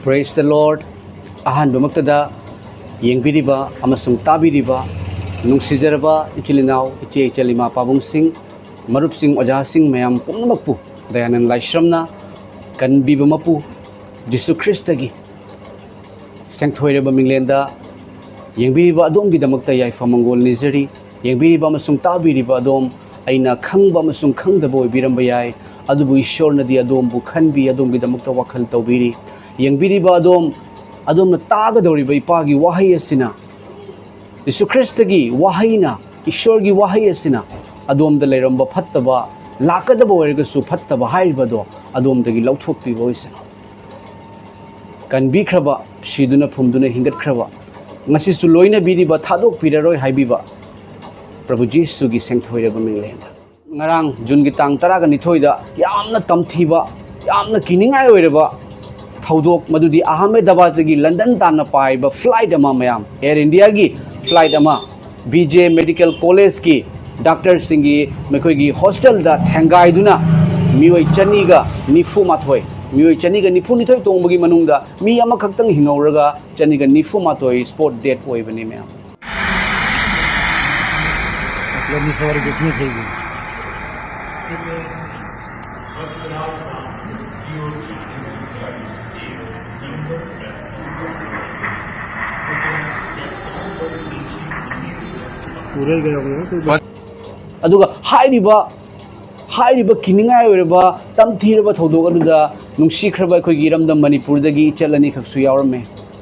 Praise the Lord. Ahanbamaktada yengbiriba amasung tabiriba nungsizaraba ichilinau ichi ichalima pabungsing marupsing ojasing mayam pumnamakpu dayanan laishramna kanbiba mapu Jisu Kristagi sengthoiraba minglenda yengbiriba adom gidamakta yaifa mangol nizari yengbiriba amasung tabiriba adom aina khangba amasung khangdaba oibiramba yai adubu ishorna di adombu khanbi adom gidamakta wakhal tawbiri yengbiriba adom na tagadoriba ipagi wahay asina Jisu Kristagi wahayna Ishorgi wahay asina adom da lairamba phattaba lakadaba oiragasu phattaba hairibado adom dagi lauthokpiba oisana kanbikhraba siduna phumduna hingatkraba ngasisu loina biriba thadok piraroi haibiba Prabhu Jisu gi sengthoiraba minglenda ngarang June gi tang 12 da yamna tamthiba yamna kiningai oiraba Thaudok madudi Ahmedabad gi London tana paiba flight ama mayam Air India gi flight ama BJ Medical College ki Dr. Singhi mekhoi gi hostel da thangai duna mioi chani ga nifu mathoi mioi chani ga nifu nithoi tongba gi manungda mi ama khaktang hingauraga chani ga nifu mathoi sport date oibani mayam अपनी सवारी कितनी चाहिए पूरे गए होंगे aduga hairiba kiningai oiraba tamthiraba thodok aduda nungsikraba khoi gi ramdam Manipur dagi chalani khaksu yaurame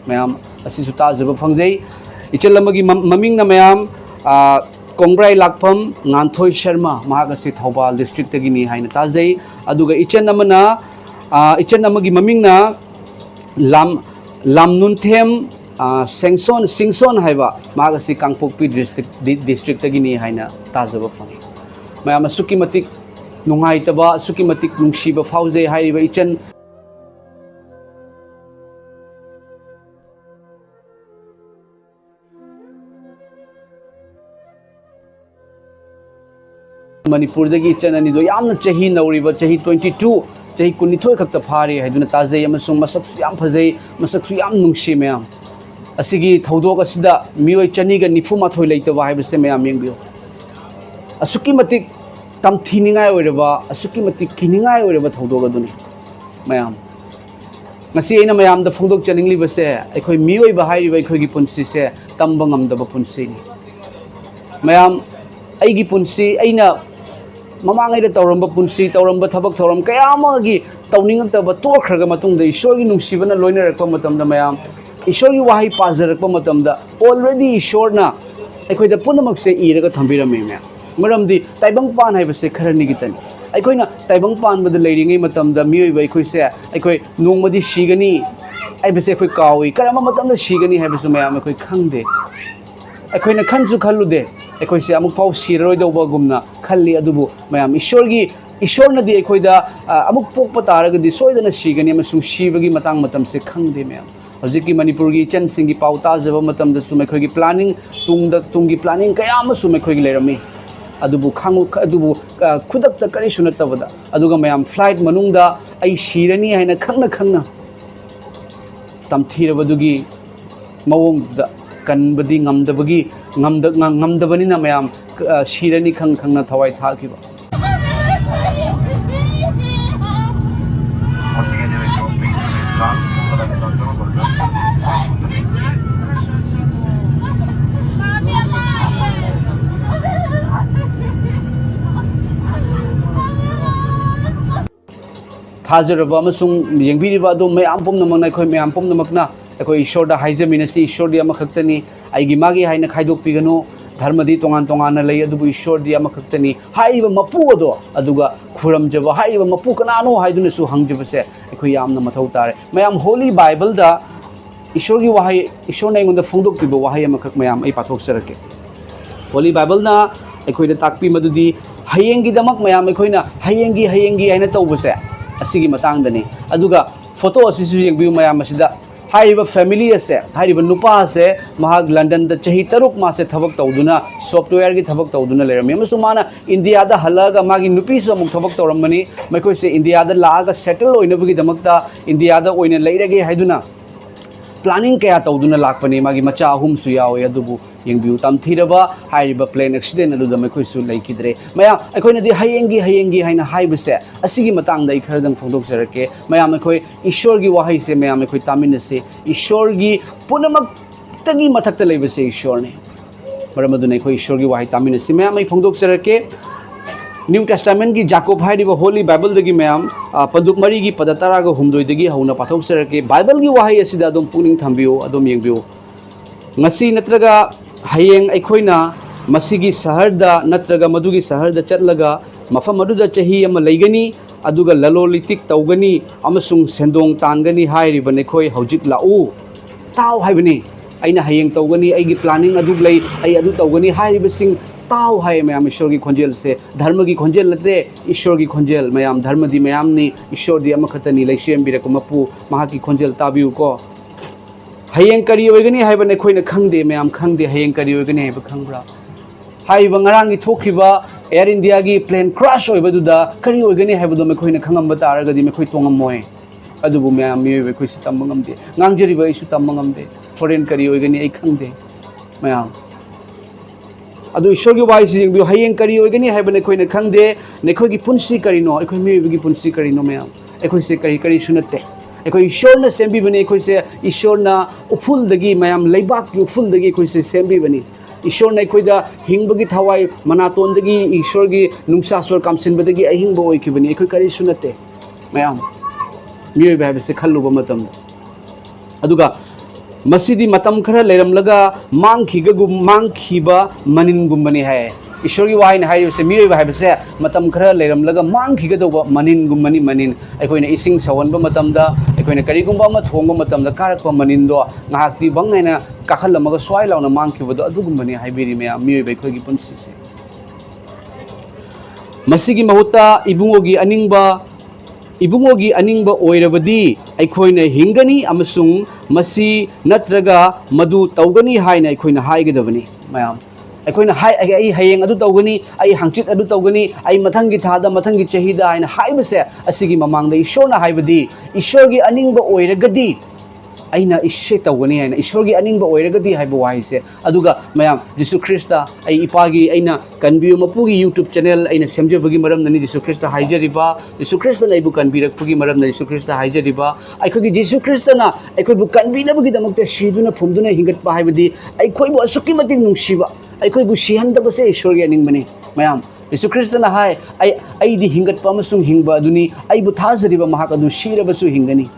mayam asisu tajaba phangjai ichalamagi mamingna mayam Kongrai Lakpam Nganthoi Sharma Mahagasi Thaubal district tagi ni haina tajai aduga ichan amagi mamingna Lamnunthem Singson haiba Mahagasi Kangpokpi district tagi ni haina tajaba phangi mayam suki matik nunghaitaba suki matik nungsiba phaujai haiba ichan Manipur dagi chanani do yamna chahi nauriba chahi 22 chahi 19 khakta phari haiduna tajai amasung masaksu yam phajai masaksu yam nungsi mayam asigi thodok asida mioi chani ga nifu mathoi leitaba haibase mayam yengbiyo asuki matik tamthiningai oiraba asuki matik kiningai oiraba thodok aduni mayam ngasi aina mayam da phongdok chaningli base ekhoi mioi ba hairiba ekhoi gi punsi se tamba ngamdaba punsi ni mayam aigi punsi aina mamangai da tauramba punsi tauramba thabak thoram kaya amagi tauningantaba tokhraga matungda ishorgi nungsibana loinarakpa matamda mayam ishorgi wahi pajarakpa matamda already ishorna aikhoida punamak se iraga thambirame mayam maramdi taibang pan haibase kharani gitani aikhoina taibang pan bada leiringai matamda miyoiba aikhoi se aikhoi nongmadi sigani aibase aikhoi kawi karama matamda sigani haibasu mayam aikhoi khangde aikhoina khanju khallude aikoi se amuk pau siroi doba gumna khalli adubu mayam ishorna di aikhoida amuk pokpa taraga di soidana sigani amasung sibagi matang matam se khangde mayam hojiki Manipur gi chan singi pau ta jaba matam da sumai khoi gi planning tungi planning kaya amasum khoi gi lerami adubu khangu adubu khudak ta kari sunatabada aduga mayam flight manungda ai sirani haina khangna tamthirabadugi mawong da kanbadi ngamdabani na mayam sirani khangna thawai thakiba Thajaraba amasung yengbiriba adom mayam pumnamakna ekhoi mayam pumnamakna ekhoi ishorda haijaminasi ishordi amakhaktani aigi magi haina khaidokpiganu dharmadi tongan lei adubu ishordi amakhaktani haiba mapu ado aduga khuramjaba haiba mapu kanano haiduna su hangjabase ekhoi yamna mathau tare mayam Holy Bible da ishorgi wahai ishorna ingonda phongdokpiba wahai amakhak mayam ai pathok sarake Holy Bible na ekhoi da takpi madudi hayengi damak mayam ekhoina hayengi haina tawbase asigi matang dani aduga photo asisu yengbiu mayam asida हाइरिबा family असे हाइरिबा नुपा असे महाग London the चही तरुक मासे थबक तौदुना software की थबक तौदुना Laramie अमसु माना India दा हलागा मागी नुपी सो मुक थबक तौरमनी मैखोय से इंडिया दा लागा सेटल ओइनबगी दमकता इंडिया दा ओइने लेरगे हाइदुना प्लानिंग क्या तौदुना लाकपनी मागी मचा अहुम सु यावे अदुबु यंगबिउ तमथीरबा हाइरिबा प्लेन एक्सीडेंट अदुदा मैखोय सु लेकिद्रे मया अखोयनदी हयेंगी हाइना हाइबसे असिगी मतंग दा इखरदंग फोंदोकजरके मया मैखोय ईश्वर की वाहै से मया मैखोय तामिनसे ईश्वर की पुनमक्तगी मथक्ता लेबसे ईश्वर ने मरम अदुना मैखोय ईश्वर की वाहै तामिनसे मया मै फोंदोकजरके न्यू टेस्टामेंट की जाकोब हाइरिबा होली बाइबल दगी मैम पदुक मरी की पद तरागा हुमदोय दगी हौना पाथोकसरके बाइबल की वाहै असिदा अदुम पुनिंग थंबियो अदुम यंगबियो ngasi natraga hayeng aikoina masigi saharda natraga madugi saharda chatlaga mafam maduda chahi ama leigani aduga lalolitik tawgani amasung sendong tangani hairiba nekhoi hojik lau taw haibani aina hayeng tawgani aigi planning adug lei ai adu tawgani hairiba sing ताव है ma'am ईश्वर की खोंजेल से धर्म की खोंजेल लते ईश्वर की खोंजेल ma'am धर्म दी ma'am नि ईश्वर दी अमखतनी लेसेम बिरको मपु महा की खोंजेल ताबिउ को हयें करी ओइगनी हाइबा ने खोइना खंगदे मैम खंगदे हयें करी ओइगनी हाइबा खंगब्रा हाइबा ngarang की थोखिबा एयर इंडिया की प्लेन क्रैश ओइबदुदा करी ओइगनी हाइबदो मे खोइना खंगम बतारगदी मे खोइ तोंगम मोय अदुबु मैम मियोबे खोइ सितम मंगमदे ngangjeriba इसु तम मंगमदे फॉरेन करी ओइगनी आई खंगदे मैम अदु ईश्वर की वाई सिंग बियो हयें करी ओइगनी हाइबा ने खोइना खंगदे ने खोइ की पुंसी करिनो अखोइ मियोबे की पुंसी करिनो मैम अखोइ से करी सुनते अखोइ ईश्वर ने सेंबिबनी अखोइ से ईश्वर ना उफुल दगी मैम लेबाक की उफुल दगी अखोइ से सेंबिबनी ईश्वर ने अखोइ दा हिंगबगी थवाई मनातोन दगी ईश्वर की नुंसासोर कामसिनबदगी अहिंगबो ओइखिबनी अखोइ करी सुनते मैम मियोबे हाइबसे खल्लुबा मतम अदुगा मसीदी मतम खरा लेरमलगा मांगखिबा मनिनगुम्बनी है ईश्वर की वाहन है मियोब है मतम खरा लेरमलगा मांगखिगदौबा मनिनगुम्बनी मनिन अखोइना इसिंग सवनबा मतमदा अखोइना करिगुम्बा अमा thongba मतमदा कारकपा मनिनदो ngahakti bangnaina kakhalamaga swai launa mangkhibado adugumbani haibiri me miyob अखोइगी पुंसी से मसीगी महूता इबुंगोगी अनिंगबा ओइरबदी अखोइना हिंगनी अमसुंग मसी नत्रगा मधु तौगनी हाइना अखोइना हाइगदबनी मयाम अखोइना हाइ आई हयेंग अदु तौगनी आई हंचित अदु तौगनी आई मथंगी थादा मथंगी चहीदा हाइना हाइबसे असिगी ममांगदा ईश्वरना हाइबदी ईश्वरगी अनिंगबा ओइरगदी अना इसे तौगनी है ईश्वर की अनिंग ओइरगदी हाइब वाहिसे अदुगा मयाम जीसु ख्रिस्ता आई इपागी अना कन्बियु मपुगी यूट्यूब चैनल अना सेमजबगी मरम ननी जीसु ख्रिस्ता हाइजरिबा जीसु ख्रिस्ता नाइबु कन्बिरकपुगी मरम ननी जीसु ख्रिस्ता हाइजरिबा अखोगी जीसु ख्रिस्ताना अखोइबु कन्बिनबगी दमकते सिदुना फुमदुना हिंगतपा हाइबदी अखोइबु असुकी मतिक नुंसिबा अखोइबु सिहनदबसे ईश्वर की अनिंगबनी मयाम जीसु ख्रिस्ताना हाय आई हिंगतपा अमसुंग हिंगबा अदुनी आइबु थाजरिबा महाक अदु सिरबसु हिंगनी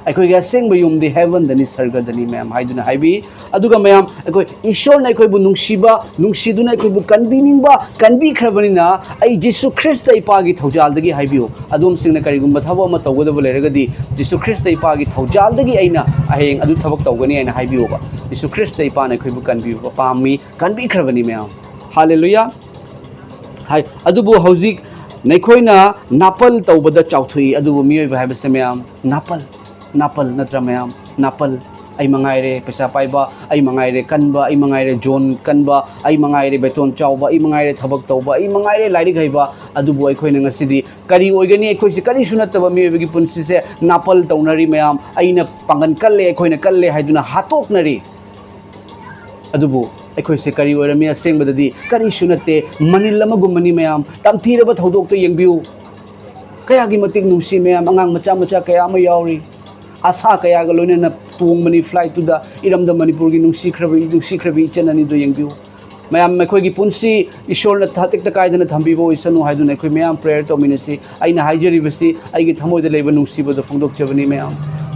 अखोइगे असेंग युमदी हेवन दनी सर्गदनी मैम हाइदुना हाइबी अदुगा मैम अखोइ ईश्वर ना अखोइबु नुंसिबा नुंसिदुना अखोइबु कन्बिनिंगबा कन्बिख्रबनिना आई जीसु ख्रिस्त इपागी थौजालदगी हाइबियो अदुम सिंगना करिगुम्बा थबो अमा तौगदबो लेरगदी जीसु ख्रिस्त इपागी थौजालदगी अइना अहेंग अदु थबक तौगनी अइना हाइबियोबा जीसु ख्रिस्त इपाना अखोइबु कन्बिबा पामी कन्बिख्रबनी मैम हालेलुया हाय अदुबु हौजिक नैखोइना नापल तौबदा चाउथुई अदुबु मियोइबा हाइबसे मैम नापल नत्र मैम नापल आई मंगाइरे पैसा पाइबा आई मंगाइरे कनबा आई मंगाइरे जोन कनबा आई मंगाइरे बेतोन चाउबा आई मंगाइरे थबक तौबा आई मंगाइरे लाइरिक हैबा अदुबु अखोइना ngasiदी करी ओइगनी अखोइसे करी सुनतबा मियोबगी पुंसी से नापल तौनरी मैम आइना पांगन कल्ले अखोइना कल्ले हाइदुना हातोकनरी अदुबु अखोइसे करी ओइरमी असेंगबददी करी सुनते मनिलमगुमनी मैम तमथीरबा थौदोकतो यंगबिउ कयागी मतिक नुंसी मैम अंगांग मचा कया अमा यावरी आशा कया लोनना तोंगमनी फ्लाइट तुदा इरमद मणिपुर की नुंसीख्रबी इचननीदो यंगबिउ मैम अखोइगी पुंसी ईश्वरना थातिक कायदना थंबीबो इसनु हाइदुना अखोइ मैम प्रेयर तौमिनसी अइना हाइजरिबसी अइगी थमोइदा लेबा नुंसीबदो फोंदोकजबनी मैम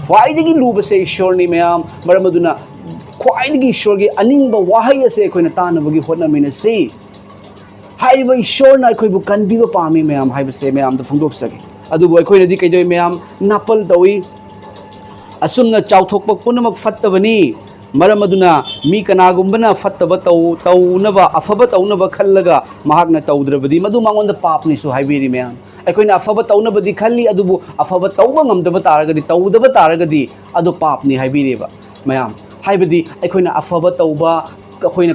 ख्वाइदगी लुबसे ईश्वरनी मैम मरमदुना ख्वाइदगी ईश्वरगी अनिंगबा वाहै असे अखोइना तानबगी होटनमिनसी हाइबा ईश्वरना अखोइबु कन्बीबा पामी मैम हाइबसे मैम द फोंदोकसगे अदुबो अखोइनादी कैदोय मैम नापल तौई असुमना चाउथोकपा पुनमक फत्तबनी मरम अदुना मी कनागुंबना फत्तब तौनबा अफब तौनबा खल्लगा महाकना तौद्रबदी मदु मांगोंदा पापनी सु हाइबिरी मैम अखोइना अफब तौनबदी खल्ली अदुबु अफब तौबा ngамदबा तारगदी तौदबा तारगदी अदु पापनी हाइबिरीबा मैम हाइबदी अखोइना अफब तौबा अखोइना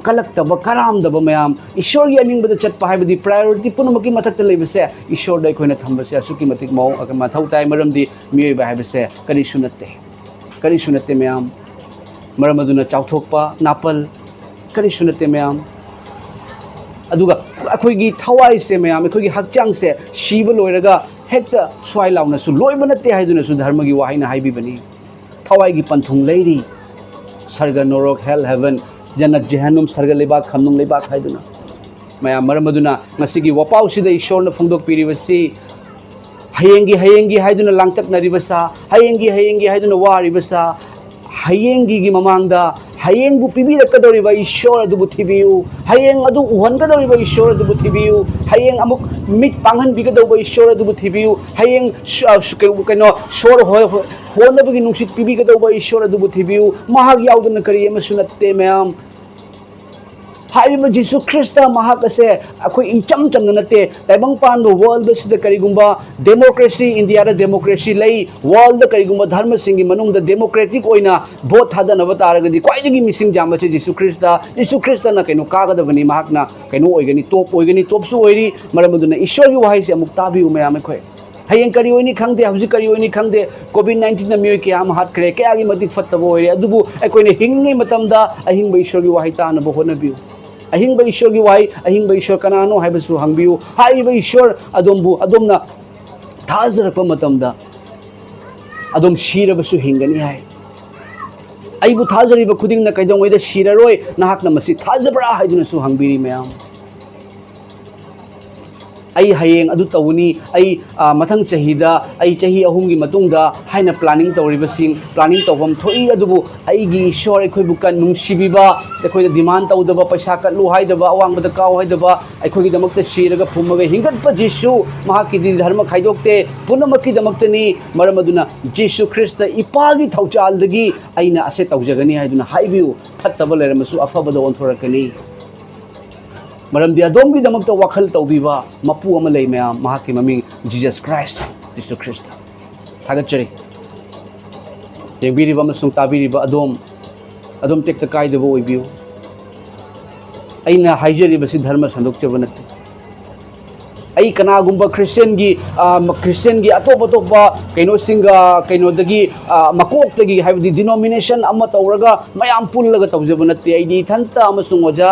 कलक्तबा करामदबा मैम ईश्वर की अनिंगबदा चटपा हाइबदी प्रायोरिटी पुनमकी मथक्ता लेबसे ईश्वर दा अखोइना थंबसे असुकी मतिक मौ मथौ ताइ मरमदी मियोइबा हाइबसे करिसु नत्ते मैम मरम अदुना चाउथोकपा नापल करिसु नत्ते मैम अदुगा अखोइगी थवाई से मैम अखोइगी हक्चांग से शीब लोइरगा हेक्ता स्वाइ लाउनसु लोइबा नत्ते हाइदुनसु धर्मगी वाहिना हाइबिबनी थवाई की पंथुंग लेरी सर्ग नोरक हेल हेवन जनक जेहनुम सर्ग लेबाक खमनुंग लेबाक हाइदुना मैम मरम अदुना ngasiगी वपाउसिदा ईश्वरना फोंदोकपिरिबसी हयेंगी हाइदुना लांगतकनरिबसा हयेंगी हाइदुना वारिबसा हयेंगी की ममांगदा हयेंगु पिबिरकदोरिबा ईश्वर अदुबु थिबियु हयेंग अदु उहनगदोरिबा ईश्वर अदुबु थिबियु हयेंग अमुक मिट पांगहनबिगदोबा ईश्वर अदुबु थिबियु हयेंग कनो सोर होनबगी नुसित पिबिगदोबा ईश्वर अदुबु थिबियु महाग याउदना करी अमसु नत्ते मैम हाइबा जीसु ख्रिस्ट महाक असे अखोइ इचम चमना नते ताइबंग पांदो वर्ल्ड सिदा करिगुंबा डेमोक्रेसी इंडिया दा डेमोक्रेसी लई वर्ल्ड दा करिगुंबा धर्म सिंगी मनुंग दा डेमोक्रेटिक ओइना भोट थादनबा तारगदी क्वाइदगी मिसिंग जामबसे जीसु ख्रिस्ट ना कइनो कागदबनी महाकना कइनो ओइगनी टॉपसु ओइरी मरमदुना ईश्वर की वाहै से अमुक ताबिउ मयाम अखोइ हयेंग करी ओइनी खंगदे हौजी करी ओइनी खंगदे कोविड-19 ना मियोय क्या हातख्रे कयागी मतिक फत्तबो ओइरे अदुबु अखोइने हिंगै मतमदा अहिंग ईश्वर की वाहै तानबो होनबिउ अहिंग ईश्वर की वाई अहिंग ईश्वर कनानो हाइबसु हंगबियु हाइब ईश्वर अदोमबु अदोमना थाजरप मतमदा अदोम शीरबसु हिंगनी हाय आइबु थाजरिब खुदिंगना कैदोंगैदा शीररोय नाहकना मसी थाजबरा हाइदुनसु हंगबिरी मयाम आई हयेंग अदु तौनी आई मथंग चाहिदा आई चाही अहुमगी मतुंगदा हाइना प्लानिंग तौरिबसिंग प्लानिंग तौबम थोई अदुबु आईगी ईश्वर अखोइबु का नुंसिबिबा अखोइदा डिमांड तौदबा पैसा कल्लु हाइदबा अवांगबदा काव हाइदबा अखोइगी दमकता शीरगा फुमगा हिंगतपा जीसु महाकी धर्म खाइदोक्ते पुनमकी दमक्तनी मरमदुना जीसु ख्रिस्त इपागी थौचालदगी आइना असे तौजगनी हाइदुना हाइबिउ फत्तबा लेरमसु अफबदा ओंथोरकनी मरमदी अदोमगी दमकता वखल तौबीबा मपू अमा लई मैम महाकी ममिंग जीसस क्राइस्ट जीसु ख्रिस्ट थागतचरी येंबिरिबा अमसुंग ताबिरिबा अदोम टेक्ता कायदबा ओइबिउ अइना हाइजरिबसि धर्म संदोकचबा नत्ते आई कनागुंबा क्रिश्चियन की अतोप कइनोदगी मकोक्तगी हाइबदी डिनोमिनेशन अमा तौरगा मयाम पुल्लगा तौजबा नत्ते आइदी इथंता अमसुंग ओजा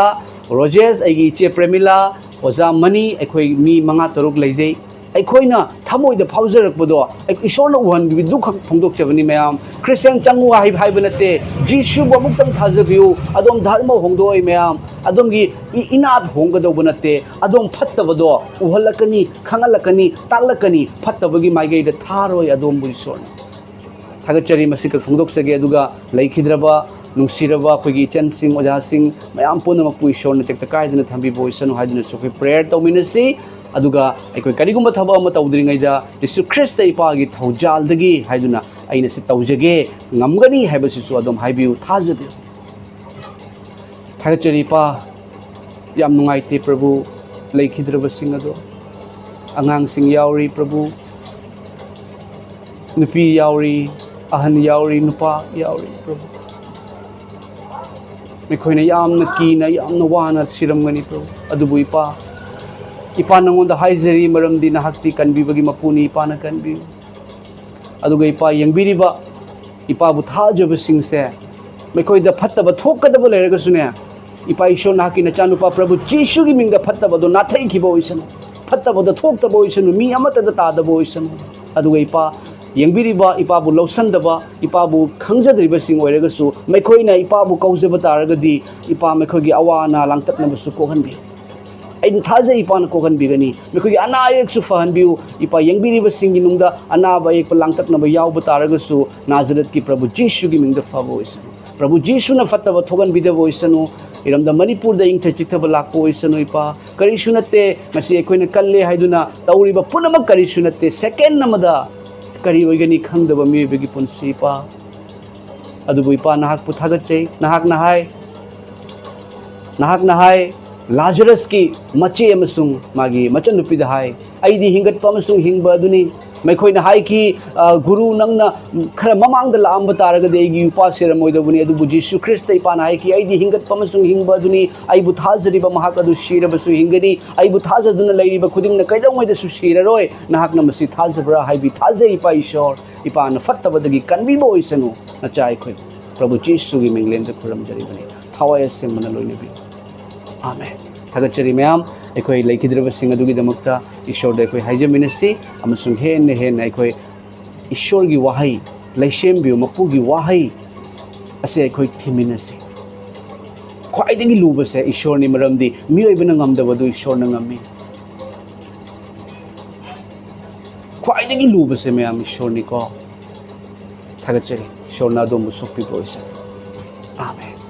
रोजेस आइगी इचे प्रेमिला ओजा मनी अखोइ मी मंगा तरुक लेजै अखोइना थमोइद फाउजरकबदो ईश्वरना उहनबि दुख फोंदोकचबनी मयाम क्रिश्चियन चंगु हाइब नत्ते जीसु बमुक्तम थाजबिउ अदोम धर्म होंदोय मयाम अदोमगी इनाद होंगदोब नत्ते अदोम फत्तबदो उहलकनी खंगलकनी ताकलकनी फत्तबगी माइगैद थारोय अदोम बुइसोरना थागचरी मसिक फोंदोकसगे अदुगा लैखिद्रबा नुंसिरबा अखोइगी इचनसिंग ओजासिंग मयाम पुनमकपु ईश्वरना टेक्ता कायदना थंबिबो ओइसनु हाइदुना सोखै प्रेयर तौमिनसी अदुगा अखोइ करिगुंबा थबा अमा तौद्रिङैदा यीशु ख्रिस्ट इपागी थौजालदगी हाइदुना अइना से तौजगे ngамगनी हाइबसिसु अदोम हाइबिउ थाजबिउ थागचरी पा याम नुंगाइते प्रभु लैखिद्रबसिंग अदो अंगांसिंग यावरी प्रभु नुपी यावरी अहन यावरी नुपा यावरी प्रभु मेखोइना यामना कीना यामना वाना सिरमगनी प्रभु अदुबु इपा नंगोंदा हाइजरी मरमदी नाहक्ति कनबिबगी मपुनी इपाना कनबिउ अदुगा इपा यंगबिरिबा इपाबु थाजबसिंगसे मेखोइदा फत्तबा थोकदबा लेरगसुने इपा ईश्वर नाहकी नचानुपा प्रभु जीसुगी मिंगदा फत्तबदो नाथैखिबा ओइसनु फत्तबदो थोकदबा ओइसनु मी अमतदा तादबा ओइसनु अदुगा इपा यंगबिरिबा इपाबु लौसंदबा इपाबु खंगजद्रिबसिंग ओइरगसु मेखोइना इपाबु कौजबा तारगदी इपा मेखोइगी अवाना लांगतकनबसु कोहनबिउ ऐन थाजे इपाना कोहनबिगनी मेखोइगी अनायकसु फहनबिउ इपा यंगबिरिबसिंगी नुंगदा अनाबा एक लांगतकनबा यावबा तारगसु नाजरत की प्रभु जीसुगी मिंगदा फबो ओइसनु प्रभु जीसुना फत्तबा थोगनबिदबो ओइसनु इरमदा मणिपुर दा इंग चिक्तबा लाको ओइसनु इपा करिसु नत्ते मसी एखोइना कल्ले हाइदुना तौरिबा पुनमक करिसु नत्ते सेकेंड नमदा करी ओइगनी खंगदबा मिबगी पुंसी पा अदुबु इपा नाहक पुथागचे नाहक नहाय लाजरस की मचे अमसुंग मागी मचन नुपी हाय अइदी हिंगत पमसुंग हिंगबा अदुनी मैखोय ना हाय की गुरु नंगना खरा ममांग द लांब तारग देगी उपा सेरमोयदबुनी अदुबु जीसु ख्रिस्त इपा नाय की अइदी हिंगत पमसुंग हिंगबा अदुनी अइबु थाजरिबा महाक अदु शिरबसु हिंगनी अइबु थाजदुना लैरिबा खुदिंग न कैदौमैदसु शिररोय नाहक न मसी थाजब्रा हायबी थाजे इपा ईश्वर इपा न फत्तबदगी कनबीबो ओइसनु नचा अइखोय प्रभु जीसु की मिंगलेन खुरमजरिबनी थावाय सेमना लोइनबी आमेन थगचरी मैम अखोई लेखिद्रबसिंग अदुगिदमक्ता ईश्वर अखोई हाइजमिनसी अमसुंग हेन हेन अखोई ईश्वर की वाहई लैसेमबिउ मपु की वाहई असे अखोई थिमिनसी ख्वाइदगी लुबसे ईश्वर नि मरमदी मियोइबना ngamdabadu ईश्वर न ngami ख्वाइदगी लुबसे मैम ईश्वर नि को थगचरी ईश्वर ना दोम सुखपि बोइसे आमेन